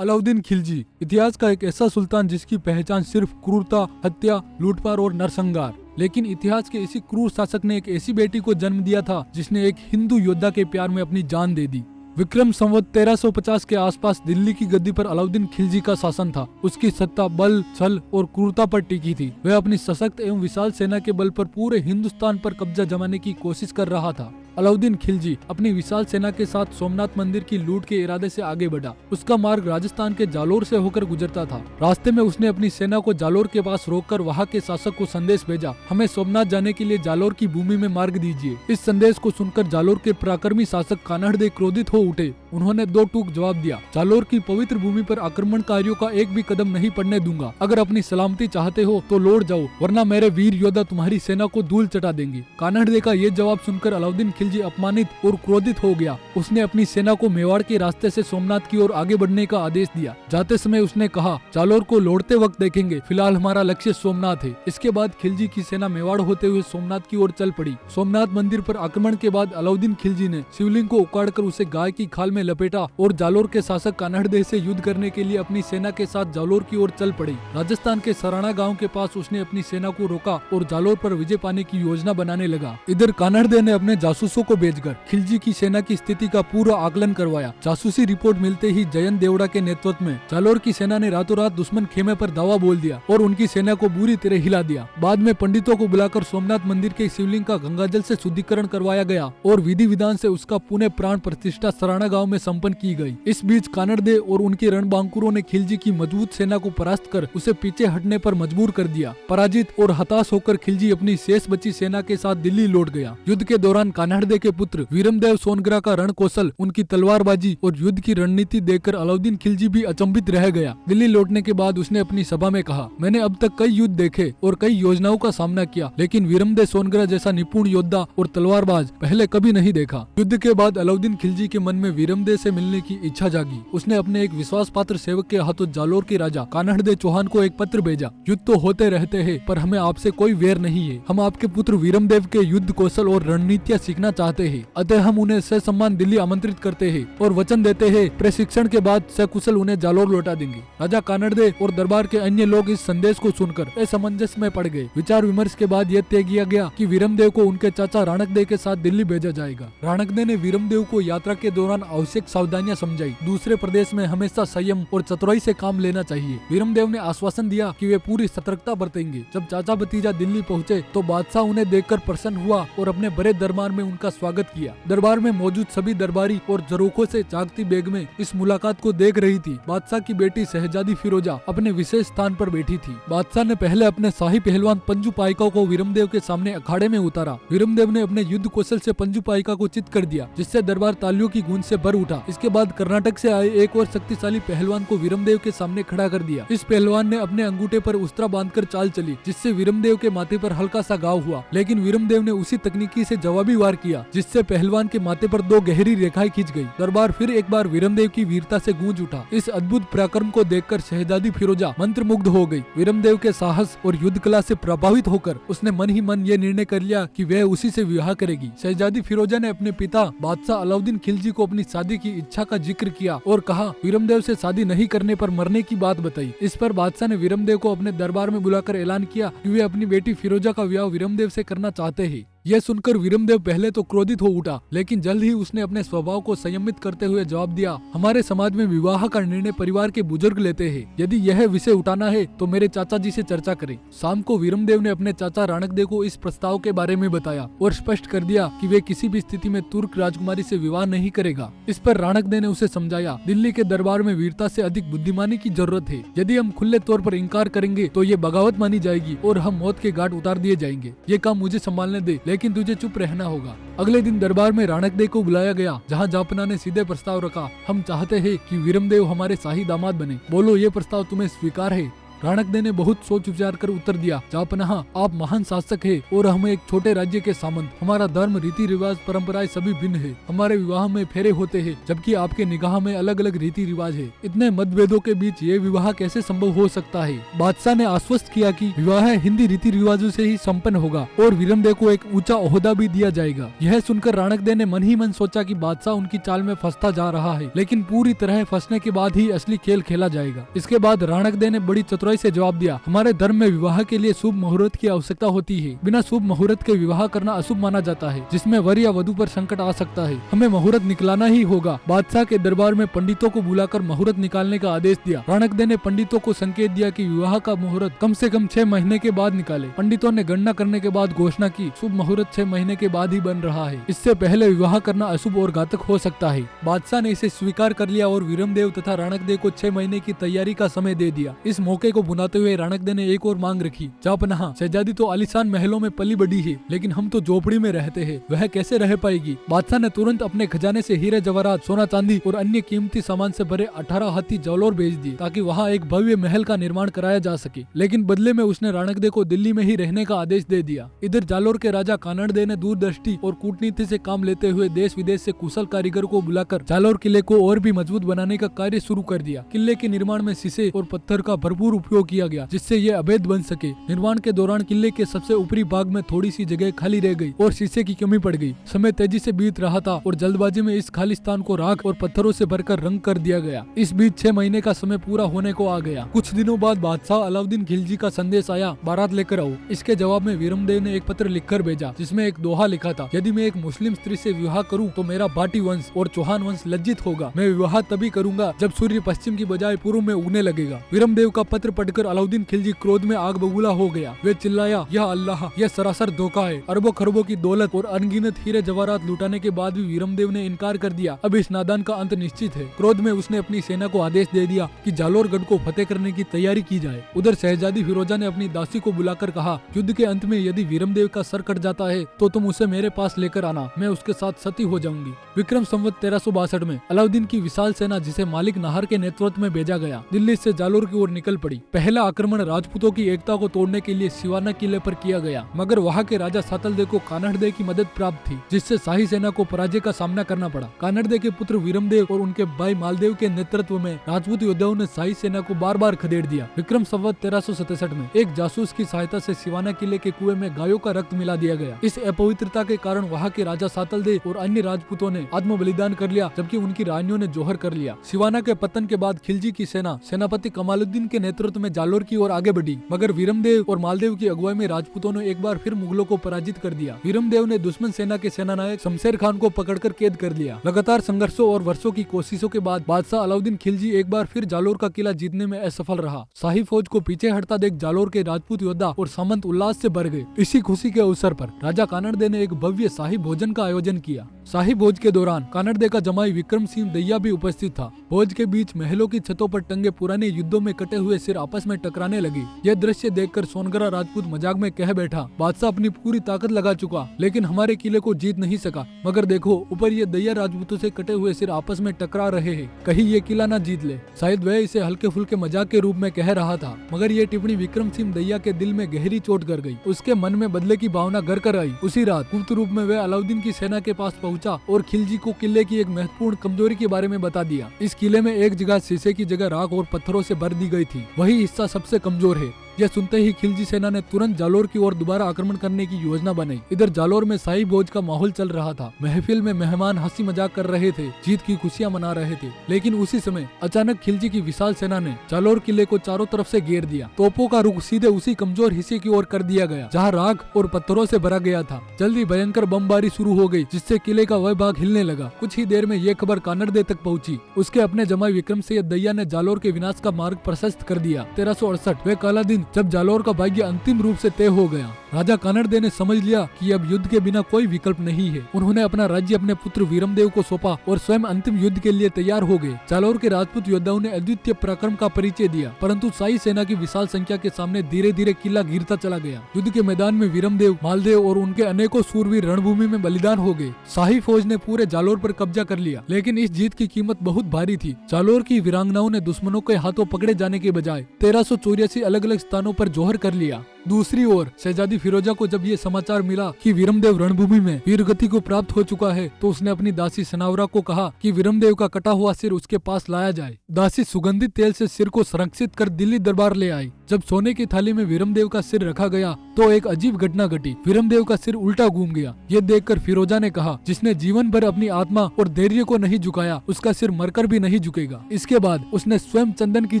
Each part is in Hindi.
अलाउद्दीन खिलजी इतिहास का एक ऐसा सुल्तान जिसकी पहचान सिर्फ क्रूरता, हत्या, लूटपाट और नरसंहार। लेकिन इतिहास के इसी क्रूर शासक ने एक ऐसी बेटी को जन्म दिया था जिसने एक हिंदू योद्धा के प्यार में अपनी जान दे दी। विक्रम संवत 1350 के आसपास दिल्ली की गद्दी पर अलाउद्दीन खिलजी का शासन था। उसकी सत्ता बल, छल और क्रूरता पर टिकी थी। वह अपनी सशक्त एवं विशाल सेना के बल पर पूरे हिंदुस्तान पर कब्जा जमाने की कोशिश कर रहा था। अलाउद्दीन खिलजी अपनी विशाल सेना के साथ सोमनाथ मंदिर की लूट के इरादे से आगे बढ़ा। उसका मार्ग राजस्थान के जालोर से होकर गुजरता था। रास्ते में उसने अपनी सेना को जालोर के पास रोककर वहां के शासक को संदेश भेजा, हमें सोमनाथ जाने के लिए जालोर की भूमि में मार्ग दीजिए। इस संदेश को सुनकर जालोर के पराक्रमी शासक कान्हड़दे क्रोधित हो उठे। उन्होंने दो टूक जवाब दिया, जालोर की पवित्र भूमि पर आक्रमणकारियों का एक भी कदम नहीं पड़ने दूंगा। अगर अपनी सलामती चाहते हो तो लौट जाओ, वरना मेरे वीर योद्धा तुम्हारी सेना को धूल चटा देंगे। कान्हड़दे का ये जवाब सुनकर अलाउद्दीन खिलजी अपमानित और क्रोधित हो गया। उसने अपनी सेना को मेवाड़ के रास्ते से सोमनाथ की ओर आगे बढ़ने का आदेश दिया। जाते समय उसने कहा, जालोर को लौटते वक्त देखेंगे, फिलहाल हमारा लक्ष्य सोमनाथ है। इसके बाद खिलजी की सेना मेवाड़ होते हुए सोमनाथ की ओर चल पड़ी। सोमनाथ मंदिर पर आक्रमण के बाद अलाउद्दीन खिलजी ने शिवलिंग को उखाड़कर उसे गाय की खाल में लपेटा और जालोर के शासक कान्हड़दे से युद्ध करने के लिए अपनी सेना के साथ जालोर की ओर चल पड़ी। राजस्थान के सराणा गांव के पास उसने अपनी सेना को रोका और जालोर पर विजय पाने की योजना बनाने लगा। इधर कान्हड़दे ने अपने जासूसों को भेजकर खिलजी की सेना की स्थिति का पूरा आकलन करवाया। जासूसी रिपोर्ट मिलते ही जयंत देवड़ा के नेतृत्व में जालोर की सेना ने रातों रात दुश्मन खेमे पर दावा बोल दिया और उनकी सेना को बुरी तरह हिला दिया। बाद में पंडितों को बुलाकर सोमनाथ मंदिर के शिवलिंग का गंगाजल से शुद्धिकरण करवाया गया और विधि विधान से उसका पुनः प्राण प्रतिष्ठा सराणा गांव में संपन्न की गई। इस बीच कान्हड़दे और उनके रणबांकुरों ने खिलजी की मजबूत सेना को परास्त कर उसे पीछे हटने पर मजबूर कर दिया। पराजित और हताश होकर खिलजी अपनी शेष बची सेना के साथ दिल्ली लौट गया। युद्ध के दौरान कान्हड़दे के पुत्र वीरमदेव सोनग्रा का रण कौशल, उनकी तलवारबाजी और युद्ध की रणनीति देखकर अलाउद्दीन खिलजी भी अचंभित रह गया। दिल्ली लौटने के बाद उसने अपनी सभा में कहा, मैंने अब तक कई युद्ध देखे और कई योजनाओं का सामना किया, लेकिन वीरमदेव सोनग्रा जैसा निपुण योद्धा और तलवारबाज पहले कभी नहीं देखा। युद्ध के बाद अलाउद्दीन खिलजी के मन में वीरमदेव से मिलने की इच्छा जागी। उसने अपने एक विश्वास पात्र सेवक के हाथों जालोर के राजा कान्हड़दे चौहान को एक पत्र भेजा, युद्ध तो होते रहते हैं पर हमें आपसे कोई वैर नहीं है। हम आपके पुत्र वीरमदेव के युद्ध कौशल और रणनीतियां सीखना चाहते हैं, अतः हम उन्हें ससम्मान दिल्ली आमंत्रित करते हैं और वचन देते हैं प्रशिक्षण के बाद सकुशल उन्हें जालोर लौटा देंगे। राजा कान्हड़दे और दरबार के अन्य लोग इस संदेश को सुनकर असमंजस में पड़ गए। विचार विमर्श के बाद यह तय किया गया कि वीरमदेव को उनके चाचा राणकदे के साथ दिल्ली भेजा जाएगा। राणकदे ने वीरमदेव को यात्रा के दौरान आवश्यक सावधानियां समझाई। दूसरे प्रदेश में हमेशा संयम और चतुराई से काम लेना चाहिए। वीरमदेव ने आश्वासन दिया कि वे पूरी सतर्कता बरतेंगे। जब चाचा भतीजा दिल्ली पहुँचे तो बादशाह उन्हें देखकर प्रसन्न हुआ और अपने बड़े दरबार में उनका स्वागत किया। दरबार में मौजूद सभी दरबारी और जरोखों से जागती बेगमें इस मुलाकात को देख रही थी। बादशाह की बेटी शहजादी फिरोजा अपने विशेष स्थान पर बैठी थी। बादशाह ने पहले अपने शाही पहलवान पंजू पाइका को वीरमदेव के सामने अखाड़े में उतारा। वीरमदेव ने अपने युद्ध कौशल से पंजू पाइका को चित कर दिया, जिससे दरबार तालियों की गूंज से भर उठा। इसके बाद कर्नाटक से आए एक और शक्तिशाली पहलवान को वीरमदेव के सामने खड़ा कर दिया। इस पहलवान ने अपने अंगूठे पर उस्तरा बांधकर चाल चली, जिससे वीरमदेव के माथे पर हल्का सा घाव हुआ, लेकिन वीरमदेव ने उसी तकनीकी से जवाबी वार किया, जिससे पहलवान के माथे पर दो गहरी रेखाएं खींच गई। दरबार फिर एक बार वीरमदेव की वीरता से गूंज उठा। इस अद्भुत पराक्रम को देखकर शहजादी फिरोजा मंत्रमुग्ध हो गई। वीरमदेव के साहस और युद्ध कला से प्रभावित होकर उसने मन ही मन ये निर्णय कर लिया कि वह उसी से विवाह करेगी। शहजादी फिरोजा ने अपने पिता बादशाह अलाउद्दीन खिलजी को अपनी शादी की इच्छा का जिक्र किया और कहा, वीरमदेव से शादी नहीं करने पर मरने की बात बताई। इस पर बादशाह ने वीरमदेव को अपने दरबार में बुलाकर ऐलान किया कि वे अपनी बेटी फिरोजा का विवाह वीरमदेव से करना चाहते हैं। यह सुनकर वीरमदेव पहले तो क्रोधित हो उठा, लेकिन जल्द ही उसने अपने स्वभाव को संयमित करते हुए जवाब दिया, हमारे समाज में विवाह का निर्णय परिवार के बुजुर्ग लेते हैं। यदि यह विषय उठाना है तो मेरे चाचा जी से चर्चा करें। शाम को वीरमदेव ने अपने चाचा राणकदे को इस प्रस्ताव के बारे में बताया और स्पष्ट कर दिया कि वे किसी भी स्थिति में तुर्क राजकुमारी से विवाह नहीं करेगा। इस पर राणकदे ने उसे समझाया, दिल्ली के दरबार में वीरता से अधिक बुद्धिमानी की जरूरत है। यदि हम खुले तौर पर इंकार करेंगे तो ये बगावत मानी जाएगी और हम मौत के घाट उतार दिए जाएंगे। ये काम मुझे संभालने दे, लेकिन तुझे चुप रहना होगा। अगले दिन दरबार में राणकदे को बुलाया गया, जहां जापना ने सीधे प्रस्ताव रखा, हम चाहते हैं कि वीरमदेव हमारे शाही दामाद बने। बोलो, ये प्रस्ताव तुम्हें स्वीकार है? राणकदेव ने बहुत सोच विचार कर उत्तर दिया, जापनाह आप महान शासक है और हम एक छोटे राज्य के सामंत। हमारा धर्म, रीति रिवाज, परंपराएं सभी भिन्न है। हमारे विवाह में फेरे होते हैं, जबकि आपके निगाह में अलग अलग रीति रिवाज है। इतने मतभेदों के बीच ये विवाह कैसे संभव हो सकता है? बादशाह ने आश्वस्त किया कि विवाह हिंदी रीति रिवाजों से ही संपन्न होगा और वीरमदेव को एक ऊंचा ओहदा भी दिया जाएगा। यह सुनकर राणकदेव ने मन ही मन सोचा कि बादशाह उनकी चाल में फंसता जा रहा है, लेकिन पूरी तरह फंसने के बाद ही असली खेल खेला जाएगा। इसके बाद राणकदेव ने बड़ी चतुराई से जवाब दिया, हमारे धर्म में विवाह के लिए शुभ मुहूर्त की आवश्यकता होती है। बिना शुभ मुहूर्त के विवाह करना अशुभ माना जाता है, जिसमें वर या वधु पर संकट आ सकता है। हमें मुहूर्त निकलाना ही होगा। बादशाह के दरबार में पंडितों को बुलाकर मुहूर्त निकालने का आदेश दिया। राणकदेव ने पंडितों को संकेत दिया कि विवाह का मुहूर्त कम से कम 6 महीने के बाद निकाले। पंडितों ने गणना करने के बाद घोषणा की, शुभ मुहूर्त 6 महीने के बाद ही बन रहा है। इससे पहले विवाह करना अशुभ और घातक हो सकता है। बादशाह ने इसे स्वीकार कर लिया और वीरमदेव तथा राणकदेव को 6 महीने की तैयारी का समय दे दिया। इस मौके को बुनाते हुए राणकदेव ने एक और मांग रखी, जापनाह शहजादी तो आलीशान महलों में पली बड़ी है, लेकिन हम तो झोपड़ी में रहते हैं, वह कैसे रह पाएगी? बादशाह ने तुरंत अपने खजाने से हीरे जवाहरात, सोना चांदी और अन्य कीमती सामान से भरे 18 हाथी जालौर भेज दिए, ताकि वहाँ एक भव्य महल का निर्माण कराया जा सके। लेकिन बदले में उसने राणकदेव को दिल्ली में ही रहने का आदेश दे दिया। इधर जालौर के राजा कानड़देव ने दूरदृष्टि और कूटनीति से काम लेते हुए देश विदेश से कुशल कारीगर को बुलाकर जालौर किले को और भी मजबूत बनाने का कार्य शुरू कर दिया। किले के निर्माण में शीशे और पत्थर का भरपूर उपयोग किया गया, जिससे ये अभेद बन सके। निर्माण के दौरान किले के सबसे ऊपरी भाग में थोड़ी सी जगह खाली रह गई और शीशे की कमी पड़ गई। समय तेजी से बीत रहा था और जल्दबाजी में इस खाली स्थान को राख और पत्थरों से भरकर रंग कर दिया गया। इस बीच 6 महीने का समय पूरा होने को आ गया। कुछ दिनों बाद बादशाह अलाउद्दीन खिलजी का संदेश आया, बारात लेकर आओ। इसके जवाब में वीरमदेव ने एक पत्र लिखकर भेजा, जिसमें एक दोहा लिखा था, यदि मैं एक मुस्लिम स्त्री से विवाह करूं तो मेरा भाटी वंश और चौहान वंश लज्जित होगा। मैं विवाह तभी करूंगा जब सूर्य पश्चिम की बजाय पूर्व में उगने लगेगा। वीरमदेव का पत्र पढ़कर अलाउद्दीन खिलजी क्रोध में आग बबूला हो गया। वे चिल्लाया, यह अल्लाह, यह सरासर धोखा है। अरबों खरबों की दौलत और अनगिनत हीरे जवाहरात लुटाने के बाद भी वीरमदेव ने इनकार कर दिया। अब इस नादान का अंत निश्चित है। क्रोध में उसने अपनी सेना को आदेश दे दिया कि जालौरगढ़ को फतेह करने की तैयारी की जाए। उधर शहजादी फिरोजा ने अपनी दासी को बुलाकर कहा, युद्ध के अंत में यदि वीरमदेव का सर कट जाता है तो तुम उसे मेरे पास लेकर आना, मैं उसके साथ सती हो जाऊंगी। विक्रम संवत 1362 में अलाउद्दीन की विशाल सेना, जिसे मालिक नाहर के नेतृत्व में भेजा गया, दिल्ली से जालौर की ओर निकल पड़ी। पहला आक्रमण राजपूतों की एकता को तोड़ने के लिए सिवाना किले पर किया गया, मगर वहाँ के राजा सातलदेव को कानड़देव की मदद प्राप्त थी, जिससे शाही सेना को पराजय का सामना करना पड़ा। कानड़देव के पुत्र वीरमदेव और उनके भाई मालदेव के नेतृत्व में राजपूत योद्धाओं ने शाही सेना को बार बार खदेड़ दिया। विक्रम संवत 1367 में एक जासूस की सहायता से सिवाना किले के कुएं में गायों का रक्त मिला दिया गया। इस अपवित्रता के कारण वहाँ के राजा सातलदेव और अन्य राजपूतों ने आत्म बलिदान कर लिया, जबकि उनकी रानियों ने जोहर कर लिया। सिवाना के पतन के बाद खिलजी की सेना सेनापति कमालुद्दीन के नेतृत्व में जालौर की ओर आगे बढ़ी, मगर वीरमदेव और मालदेव की अगुवाई में राजपूतों ने एक बार फिर मुगलों को पराजित कर दिया। वीरमदेव ने दुश्मन सेना के सेनानायक शमशेर खान को पकड़कर कैद कर लिया। लगातार संघर्षों और वर्षों की कोशिशों के बाद बादशाह अलाउद्दीन खिलजी एक बार फिर जालौर का किला जीतने में असफल रहा। शाही फौज को पीछे हटता देख जालौर के राजपूत योद्धा और सामंत उल्लास से भर गए। इसी खुशी के अवसर पर राजा कानड़देव ने एक भव्य शाही भोजन का आयोजन किया। शाही भोज के दौरान कानड़देव का जमाई विक्रम सिंह दैया भी उपस्थित था। भोज के बीच महलों की छतों पर टंगे पुराने युद्धों में कटे हुए सिर आपस में टकराने लगे। यह दृश्य देखकर सोनगरा राजपूत मजाक में कह बैठा, बादशाह अपनी पूरी ताकत लगा चुका, लेकिन हमारे किले को जीत नहीं सका। मगर देखो, ऊपर ये दैया राजपूतों से कटे हुए सिर आपस में टकरा रहे हैं, कहीं ये किला न जीत ले। शायद वह इसे हल्के फुल्के मजाक के रूप में कह रहा था, मगर ये टिप्पणी विक्रम सिंह दैया के दिल में गहरी चोट कर गई। उसके मन में बदले की भावना घर कर आई। उसी रात गुप्त रूप में वह अलाउद्दीन की सेना के पास पहुंचा और खिलजी को किले की एक महत्वपूर्ण कमजोरी के बारे में बता दिया। इस किले में एक जगह शीशे की जगह राख और पत्थरों से भर दी गई थी, वही हिस्सा सबसे कमजोर है। यह सुनते ही खिलजी सेना ने तुरंत जालौर की ओर दोबारा आक्रमण करने की योजना बनाई। इधर जालौर में शाही भोज का माहौल चल रहा था। महफिल में मेहमान हंसी मजाक कर रहे थे, जीत की खुशियां मना रहे थे। लेकिन उसी समय अचानक खिलजी की विशाल सेना ने जालौर किले को चारों तरफ से घेर दिया। तोपों का रुख सीधे उसी कमजोर हिस्से की ओर कर दिया गया जहाँ राख और पत्थरों से भरा गया था। जल्दी भयंकर बमबारी शुरू हो गई, जिससे किले का वह भाग हिलने लगा। कुछ ही देर में ये खबर कानड़देव तक पहुंची। उसके अपने जमाई विक्रम सिंह दैया ने जालौर के विनाश का मार्ग प्रशस्त कर दिया। 1368 वे काला दिन जब जालौर का भाग्य अंतिम रूप से तय हो गया, राजा कानड़दे ने समझ लिया कि अब युद्ध के बिना कोई विकल्प नहीं है। उन्होंने अपना राज्य अपने पुत्र वीरमदेव को सौंपा और स्वयं अंतिम युद्ध के लिए तैयार हो गए। जालौर के राजपूत योद्धाओं ने अद्वितीय पराक्रम का परिचय दिया, परंतु शाही सेना की विशाल संख्या के सामने धीरे धीरे किला गिरता चला गया। युद्ध के मैदान में वीरमदेव, मालदेव और उनके अनेकों सूरवीर रणभूमि में बलिदान हो गए। शाही फौज ने पूरे जालौर पर कब्जा कर लिया, लेकिन इस जीत की कीमत बहुत भारी थी। जालौर की वीरांगनाओं ने दुश्मनों के हाथों पकड़े जाने के बजाय 1384 अलग अलग स्थानों पर जोहर कर लिया। दूसरी ओर शहजादी फिरोजा को जब ये समाचार मिला कि वीरमदेव रणभूमि में वीरगति को प्राप्त हो चुका है, तो उसने अपनी दासी सनावरा को कहा कि वीरमदेव का कटा हुआ सिर उसके पास लाया जाए। दासी सुगंधित तेल से सिर को संरक्षित कर दिल्ली दरबार ले आई। जब सोने की थाली में वीरमदेव का सिर रखा गया तो एक अजीब घटना घटी। वीरमदेव का सिर उल्टा घूम गया। ये देखकर फिरोजा ने कहा, जिसने जीवन भर अपनी आत्मा और धैर्य को नहीं झुकाया, उसका सिर मरकर भी नहीं झुकेगा। इसके बाद उसने स्वयं चंदन की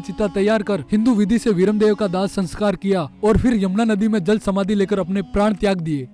चिता तैयार कर हिंदू विधि से वीरमदेव का दाह संस्कार किया और फिर यमुना नदी में जल समाधि लेकर अपने प्राण त्याग दिए।